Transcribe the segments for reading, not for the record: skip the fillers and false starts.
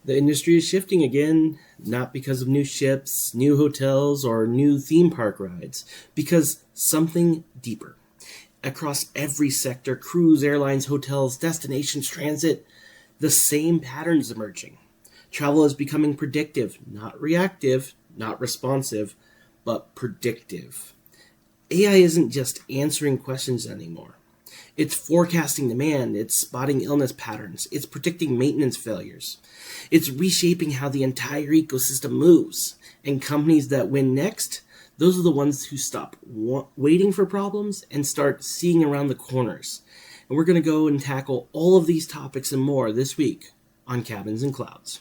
The industry is shifting again, not because of new ships, new hotels, or new theme park rides, because something deeper. Across every sector, cruise, airlines, hotels, destinations, transit, the same patterns emerging. Travel is becoming predictive, not reactive, not responsive, but predictive. AI isn't just answering questions anymore. It's forecasting demand, it's spotting illness patterns, it's predicting maintenance failures. It's reshaping how the entire ecosystem moves. And companies that win next, those are the ones who stop waiting for problems and start seeing around the corners. And we're going to go and tackle all of these topics and more this week on Cabins and Clouds.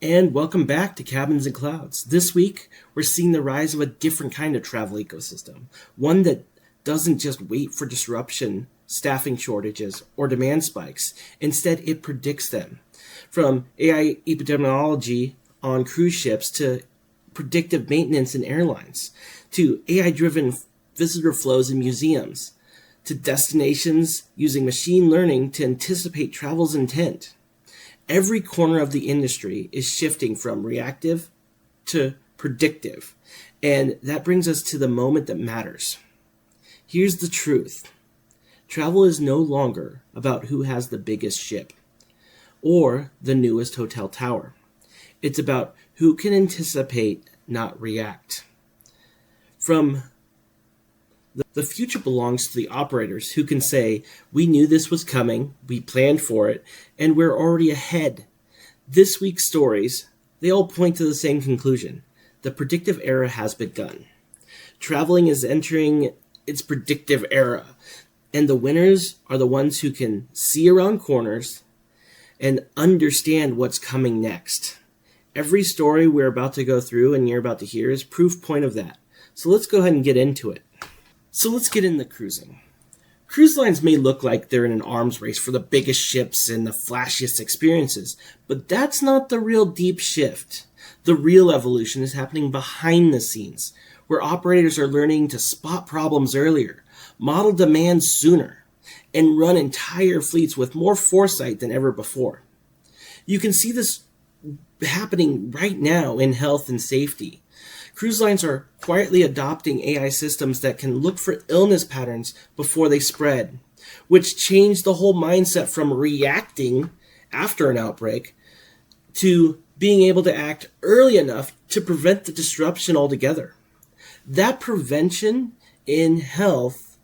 And welcome back to Cabins and Clouds. This week, we're seeing the rise of a different kind of travel ecosystem. One that doesn't just wait for disruption, staffing shortages, or demand spikes. Instead, it predicts them. From AI epidemiology on cruise ships to predictive maintenance in airlines, to AI-driven visitor flows in museums, to destinations using machine learning to anticipate travel's intent. Every corner of the industry is shifting from reactive to predictive, and that brings us to the moment that matters. Here's the truth. Travel is no longer about who has the biggest ship or the newest hotel tower. It's about who can anticipate, not react. The future belongs to the operators who can say, we knew this was coming, we planned for it, and we're already ahead. This week's stories, they all point to the same conclusion. The predictive era has begun. Traveling is entering its predictive era, and the winners are the ones who can see around corners and understand what's coming next. Every story we're about to go through and you're about to hear is proof point of that. So let's go ahead and get into it. So let's get into cruising. Cruise lines may look like they're in an arms race for the biggest ships and the flashiest experiences, but that's not the real deep shift. The real evolution is happening behind the scenes, where operators are learning to spot problems earlier, model demand sooner, and run entire fleets with more foresight than ever before. You can see this happening right now in health and safety. Cruise lines are quietly adopting AI systems that can look for illness patterns before they spread, which changed the whole mindset from reacting after an outbreak to being able to act early enough to prevent the disruption altogether. That prevention in health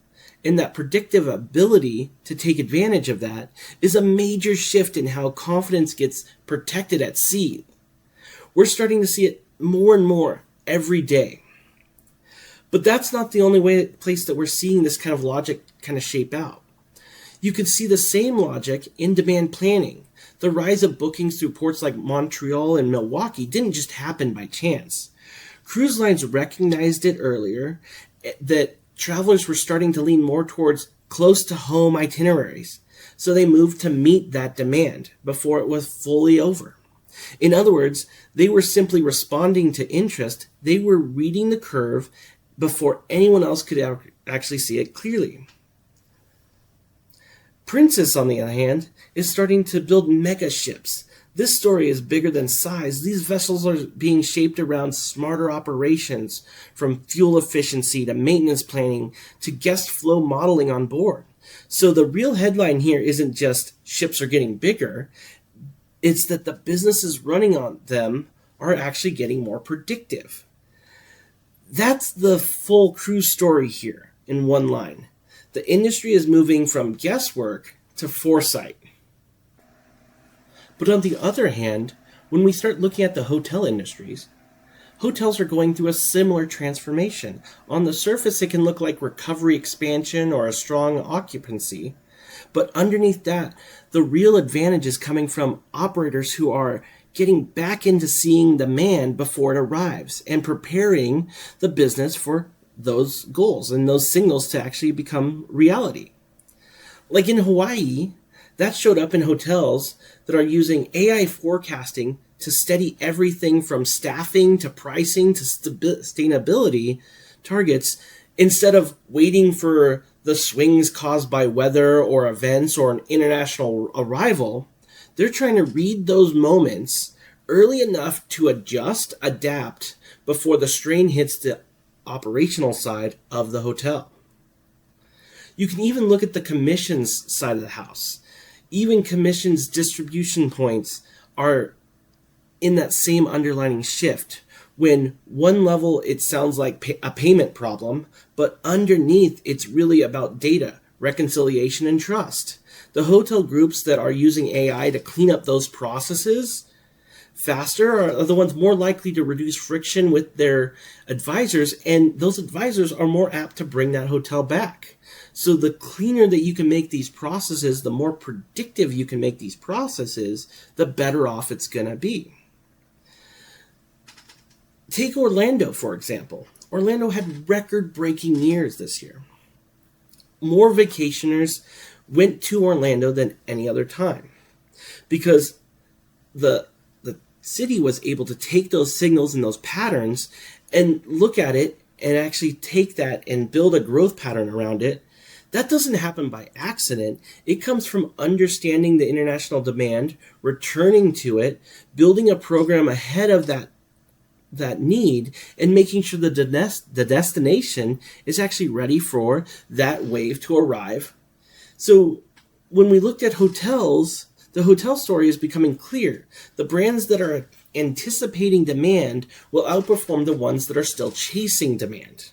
and that predictive ability to take advantage of that is a major shift in how confidence gets protected at sea. We're starting to see it more and more every day. But that's not the only place that we're seeing this kind of logic kind of shape out. You can see the same logic in demand planning. The rise of bookings through ports like Montreal and Milwaukee didn't just happen by chance. Cruise lines recognized it earlier that travelers were starting to lean more towards close to home itineraries. So they moved to meet that demand before it was fully over. In other words, they were simply responding to interest. They were reading the curve before anyone else could actually see it clearly. Princess, on the other hand, is starting to build mega ships. This story is bigger than size. These vessels are being shaped around smarter operations, from fuel efficiency to maintenance planning to guest flow modeling on board. So the real headline here isn't just ships are getting bigger. It's that the businesses running on them are actually getting more predictive. That's the full cruise story here in one line. The industry is moving from guesswork to foresight. But on the other hand, when we start looking at the hotel industries, hotels are going through a similar transformation. On the surface, it can look like recovery expansion or a strong occupancy. But underneath that, the real advantage is coming from operators who are getting back into seeing demand before it arrives and preparing the business for those goals and those signals to actually become reality. Like in Hawaii, that showed up in hotels that are using AI forecasting to steady everything from staffing to pricing to sustainability targets instead of waiting for the swings caused by weather or events or an international arrival, they're trying to read those moments early enough to adjust, adapt before the strain hits the operational side of the hotel. You can even look at the commissions side of the house. Even commissions distribution points are in that same underlining shift. When one level it sounds like a payment problem, but underneath it's really about data, reconciliation, and trust. The hotel groups that are using AI to clean up those processes faster are the ones more likely to reduce friction with their advisors, and those advisors are more apt to bring that hotel back. So the cleaner that you can make these processes, the more predictive you can make these processes, the better off it's going to be. Take Orlando, for example. Orlando had record-breaking years this year. More vacationers went to Orlando than any other time because the city was able to take those signals and those patterns and look at it and actually take that and build a growth pattern around it. That doesn't happen by accident. It comes from understanding the international demand, returning to it, building a program ahead of that need, and making sure the destination is actually ready for that wave to arrive. So when we looked at hotels, the hotel story is becoming clear. The brands that are anticipating demand will outperform the ones that are still chasing demand.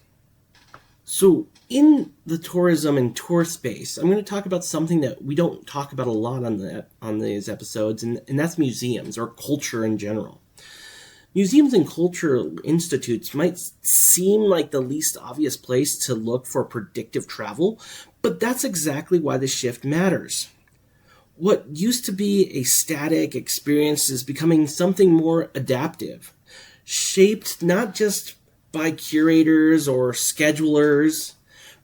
So in the tourism and tour space, I'm going to talk about something that we don't talk about a lot on these episodes, and that's museums or culture in general. Museums and cultural institutes might seem like the least obvious place to look for predictive travel, but that's exactly why the shift matters. What used to be a static experience is becoming something more adaptive, shaped not just by curators or schedulers,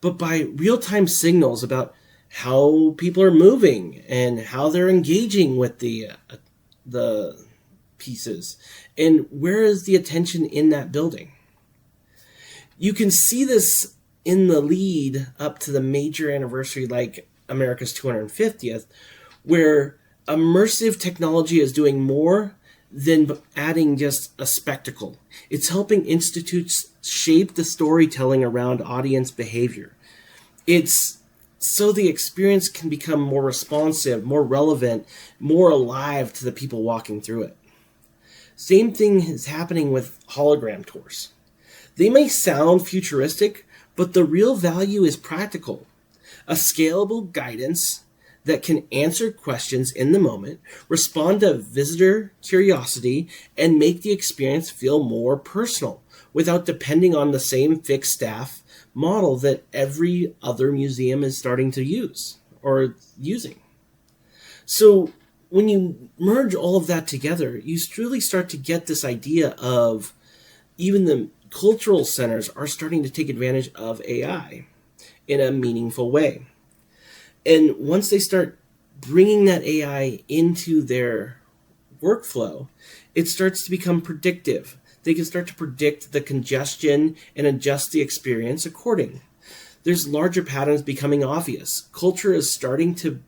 but by real-time signals about how people are moving and how they're engaging with the pieces, and where is the attention in that building. You can see this in the lead up to the major anniversary like America's 250th, where immersive technology is doing more than adding just a spectacle. It's helping institutes shape the storytelling around audience behavior. It's so the experience can become more responsive, more relevant, more alive to the people walking through it. Same thing is happening with hologram tours. They may sound futuristic, but the real value is practical. A scalable guidance that can answer questions in the moment, respond to visitor curiosity, and make the experience feel more personal without depending on the same fixed staff model that every other museum is starting to use or using. So when you merge all of that together, you truly start to get this idea of even the cultural centers are starting to take advantage of AI in a meaningful way. And once they start bringing that AI into their workflow, it starts to become predictive. They can start to predict the congestion and adjust the experience according. There's larger patterns becoming obvious. Culture is starting to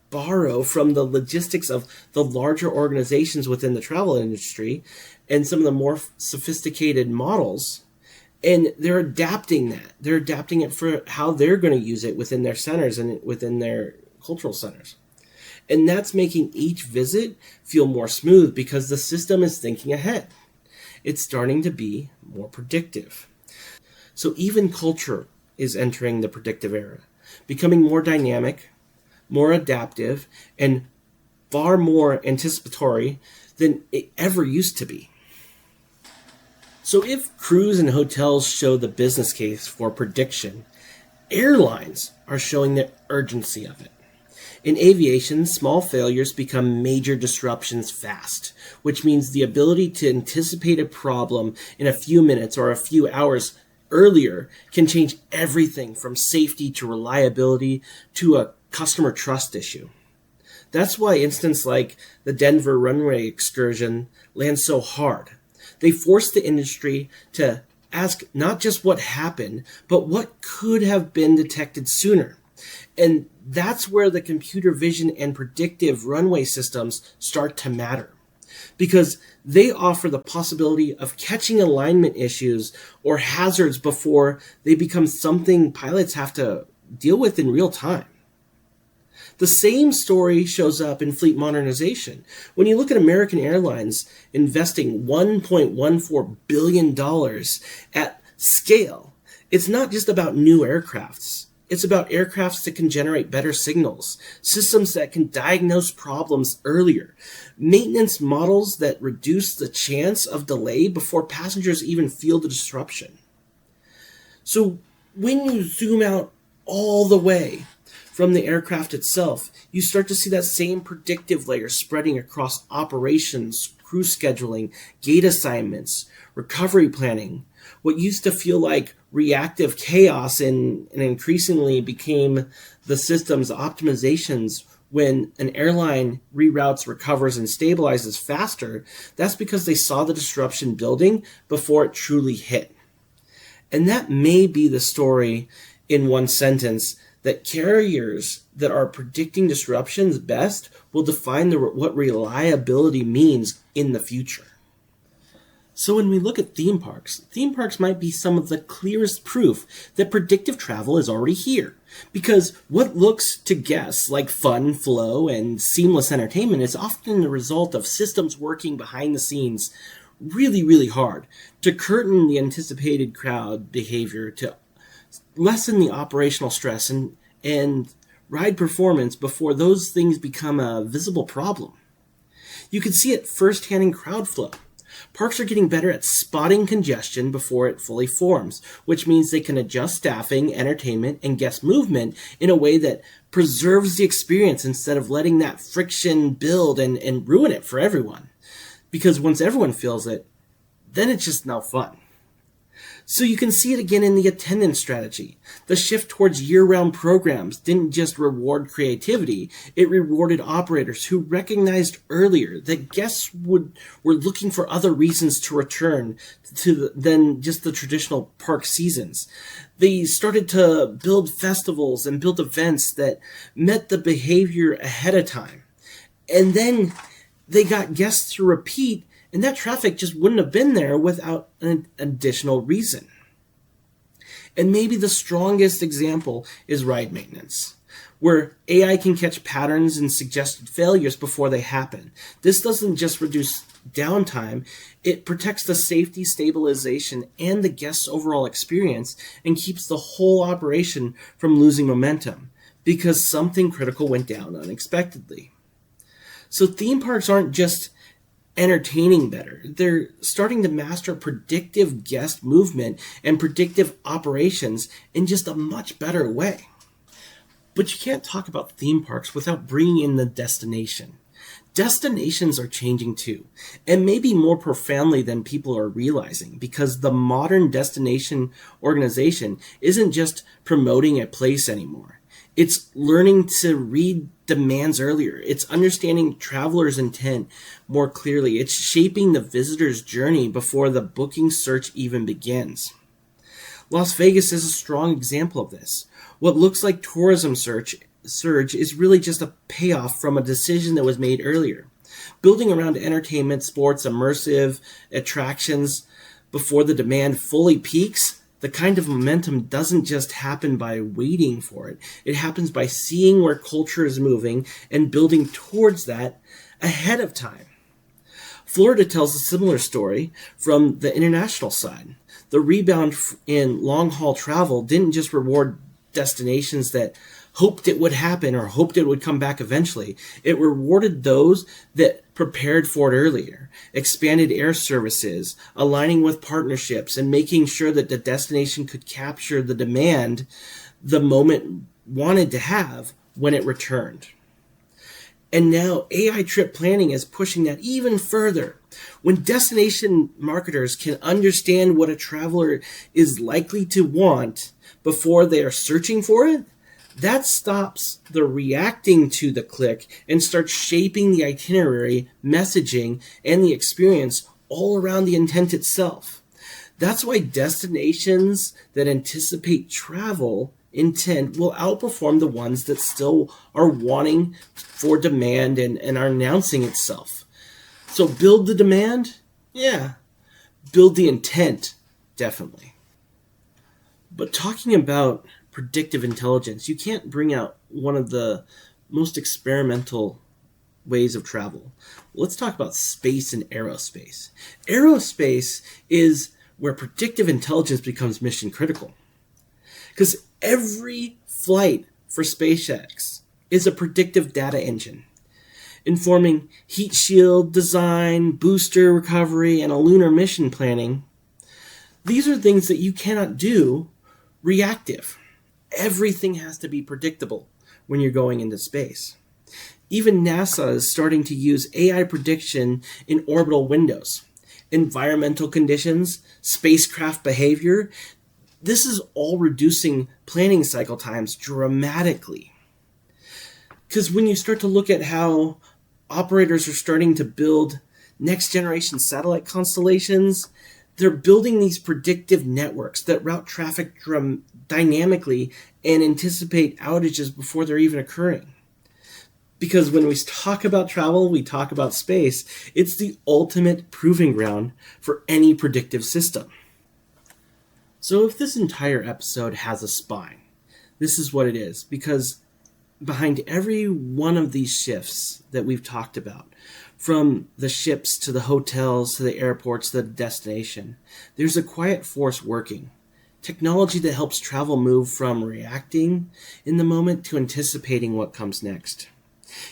borrow from the logistics of the larger organizations within the travel industry and some of the more sophisticated models, and they're adapting that. They're adapting it for how they're going to use it within their centers and within their cultural centers. And that's making each visit feel more smooth because the system is thinking ahead. It's starting to be more predictive. So even culture is entering the predictive era, becoming more dynamic, more adaptive, and far more anticipatory than it ever used to be. So if cruise and hotels show the business case for prediction, airlines are showing the urgency of it. In aviation, small failures become major disruptions fast, which means the ability to anticipate a problem in a few minutes or a few hours earlier can change everything from safety to reliability to a customer trust issue. That's why instances like the Denver runway excursion land so hard. They forced the industry to ask not just what happened, but what could have been detected sooner. And that's where the computer vision and predictive runway systems start to matter, because they offer the possibility of catching alignment issues or hazards before they become something pilots have to deal with in real time. The same story shows up in fleet modernization. When you look at American Airlines investing $1.14 billion at scale, it's not just about new aircrafts. It's about aircrafts that can generate better signals, systems that can diagnose problems earlier, maintenance models that reduce the chance of delay before passengers even feel the disruption. So when you zoom out all the way from the aircraft itself, you start to see that same predictive layer spreading across operations, crew scheduling, gate assignments, recovery planning. What used to feel like reactive chaos and increasingly became the system's optimizations when an airline reroutes, recovers, and stabilizes faster. That's because they saw the disruption building before it truly hit. And that may be the story in one sentence, that carriers that are predicting disruptions best will define what reliability means in the future. So when we look at theme parks might be some of the clearest proof that predictive travel is already here. Because what looks to guests like fun, flow, and seamless entertainment is often the result of systems working behind the scenes really, really hard to curtain the anticipated crowd behavior, to lessen the operational stress and ride performance before those things become a visible problem. You can see it firsthand in crowd flow. Parks are getting better at spotting congestion before it fully forms, which means they can adjust staffing, entertainment, and guest movement in a way that preserves the experience instead of letting that friction build and ruin it for everyone. Because once everyone feels it, then it's just no fun. So you can see it again in the attendance strategy. The shift towards year-round programs didn't just reward creativity, it rewarded operators who recognized earlier that guests were looking for other reasons to return than just the traditional park seasons. They started to build festivals and build events that met the behavior ahead of time. And then they got guests to repeat, and that traffic just wouldn't have been there without an additional reason. And maybe the strongest example is ride maintenance, where AI can catch patterns and suggested failures before they happen. This doesn't just reduce downtime, it protects the safety, stabilization, and the guest's overall experience and keeps the whole operation from losing momentum because something critical went down unexpectedly. So theme parks aren't just entertaining better. They're starting to master predictive guest movement and predictive operations in just a much better way. But you can't talk about theme parks without bringing in the destination. Destinations are changing too, and maybe more profoundly than people are realizing, because the modern destination organization isn't just promoting a place anymore. It's learning to read demands earlier. It's understanding travelers' intent more clearly. It's shaping the visitor's journey before the booking search even begins. Las Vegas is a strong example of this. What looks like tourism surge is really just a payoff from a decision that was made earlier. Building around entertainment, sports, immersive attractions before the demand fully peaks, the kind of momentum doesn't just happen by waiting for it. It happens by seeing where culture is moving and building towards that ahead of time. Florida tells a similar story from the international side. The rebound in long-haul travel didn't just reward destinations that hoped it would happen or hoped it would come back eventually. It rewarded those that prepared for it earlier, expanded air services, aligning with partnerships, and making sure that the destination could capture the demand the moment wanted to have when it returned. And now AI trip planning is pushing that even further. When destination marketers can understand what a traveler is likely to want before they are searching for it, that stops the reacting to the click and starts shaping the itinerary, messaging, and the experience all around the intent itself. That's why destinations that anticipate travel intent will outperform the ones that still are wanting for demand and are announcing itself. So build the demand? Yeah. Build the intent? Definitely. But talking about predictive intelligence, you can't bring out one of the most experimental ways of travel. Let's talk about space and aerospace. Aerospace is where predictive intelligence becomes mission critical. Because every flight for SpaceX is a predictive data engine, informing heat shield design, booster recovery, and a lunar mission planning. These are things that you cannot do reactive. Everything has to be predictable when you're going into space. Even NASA is starting to use AI prediction in orbital windows, environmental conditions, spacecraft behavior. This is all reducing planning cycle times dramatically. Because when you start to look at how operators are starting to build next generation satellite constellations, they're building these predictive networks that route traffic dynamically and anticipate outages before they're even occurring. Because when we talk about travel, we talk about space. It's the ultimate proving ground for any predictive system. So if this entire episode has a spine, this is what it is. Because behind every one of these shifts that we've talked about, from the ships to the hotels to the airports to the destination, there's a quiet force working. Technology that helps travel move from reacting in the moment to anticipating what comes next.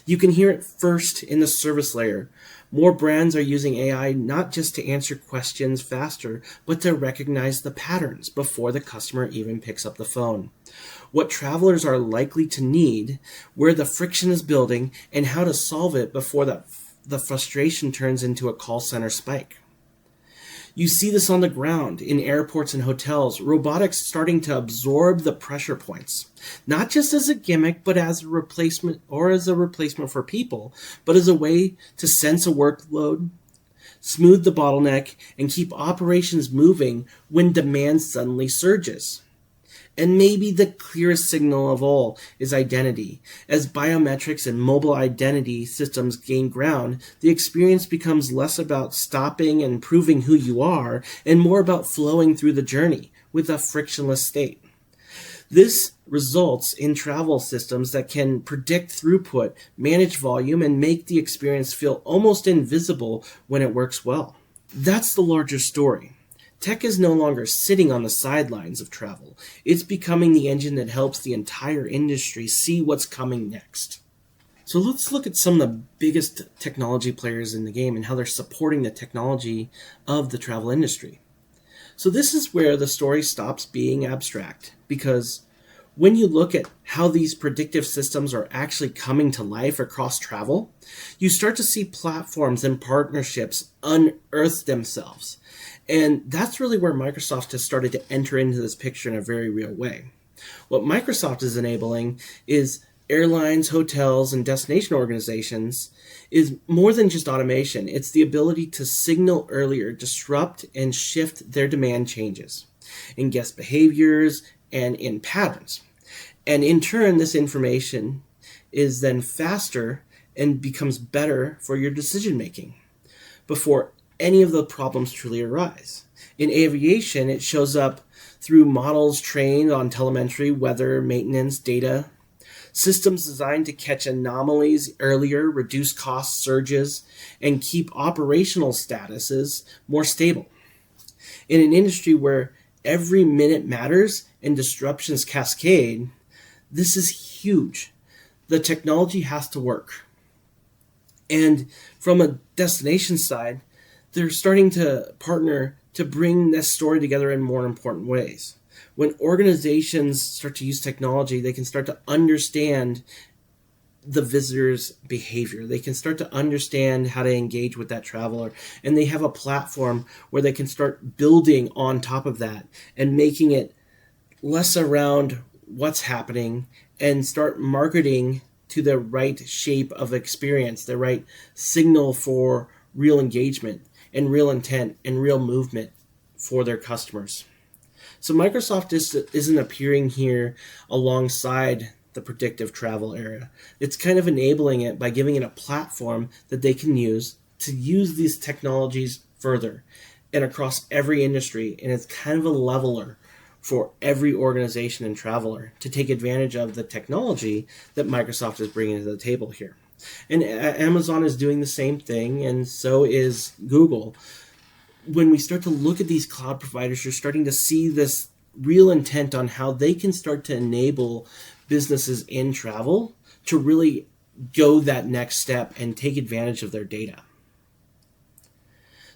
You can hear it first in the service layer. More brands are using AI not just to answer questions faster, but to recognize the patterns before the customer even picks up the phone. What travelers are likely to need, where the friction is building, and how to solve it before the frustration turns into a call center spike. You see this on the ground, in airports and hotels, robotics starting to absorb the pressure points, not just as a gimmick, but as a replacement for people, but as a way to sense a workload, smooth the bottleneck, and keep operations moving when demand suddenly surges. And maybe the clearest signal of all is identity. As biometrics and mobile identity systems gain ground, the experience becomes less about stopping and proving who you are, and more about flowing through the journey with a frictionless state. This results in travel systems that can predict throughput, manage volume, and make the experience feel almost invisible when it works well. That's the larger story. Tech is no longer sitting on the sidelines of travel. It's becoming the engine that helps the entire industry see what's coming next. So let's look at some of the biggest technology players in the game and how they're supporting the technology of the travel industry. So this is where the story stops being abstract, because when you look at how these predictive systems are actually coming to life across travel, you start to see platforms and partnerships unearth themselves. And that's really where Microsoft has started to enter into this picture in a very real way. What Microsoft is enabling is airlines, hotels, and destination organizations is more than just automation. It's the ability to signal earlier, disrupt, and shift their demand changes in guest behaviors and in patterns. And in turn, this information is then faster and becomes better for your decision making before any of the problems truly arise. In aviation, it shows up through models trained on telemetry, weather, maintenance, data, systems designed to catch anomalies earlier, reduce cost surges, and keep operational statuses more stable. In an industry where every minute matters and disruptions cascade, this is huge. The technology has to work. And from a destination side, they're starting to partner to bring this story together in more important ways. When organizations start to use technology, they can start to understand the visitor's behavior. They can start to understand how to engage with that traveler. And they have a platform where they can start building on top of that and making it less around what's happening and start marketing to the right shape of experience, the right signal for real engagement and real intent and real movement for their customers. So Microsoft isn't appearing here alongside the predictive travel area. It's kind of enabling it by giving it a platform that they can use to use these technologies further and across every industry. And it's kind of a leveler for every organization and traveler to take advantage of the technology that Microsoft is bringing to the table here. And Amazon is doing the same thing, and so is Google. When we start to look at these cloud providers, you're starting to see this real intent on how they can start to enable businesses in travel to really go that next step and take advantage of their data.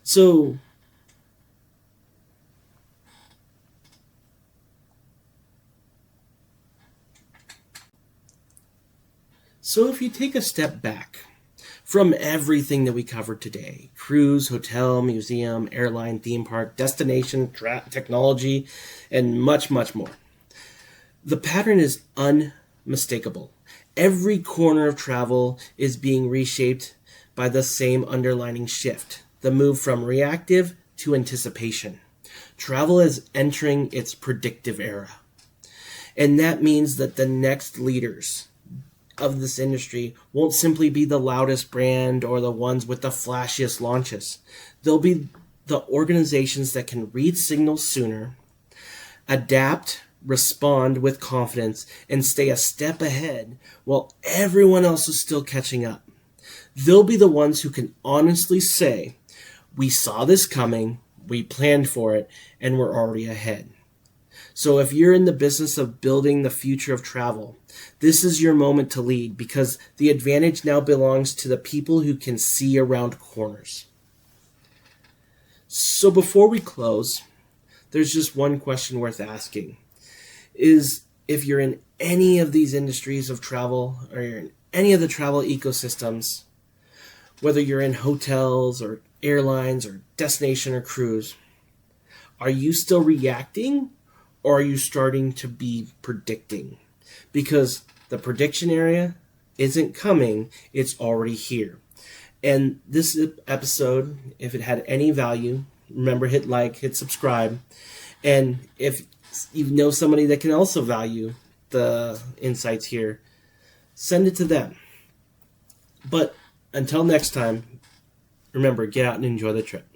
So if you take a step back from everything that we covered today, cruise, hotel, museum, airline, theme park, destination, technology, and much, much more, the pattern is unmistakable. Every corner of travel is being reshaped by the same underlying shift, the move from reactive to anticipation. Travel is entering its predictive era. And that means that the next leaders of this industry won't simply be the loudest brand or the ones with the flashiest launches. They'll be the organizations that can read signals sooner, adapt, respond with confidence, and stay a step ahead while everyone else is still catching up. They'll be the ones who can honestly say, we saw this coming, we planned for it, and we're already ahead. So if you're in the business of building the future of travel, this is your moment to lead, because the advantage now belongs to the people who can see around corners. So before we close, there's just one question worth asking. Is if you're in any of these industries of travel, or you're in any of the travel ecosystems, whether you're in hotels or airlines or destination or cruise, are you still reacting, or are you starting to be predicting? Because the prediction area isn't coming, it's already here. And this episode, if it had any value, remember, hit like, hit subscribe. And if you know somebody that can also value the insights here, send it to them. But until next time, remember, get out and enjoy the trip.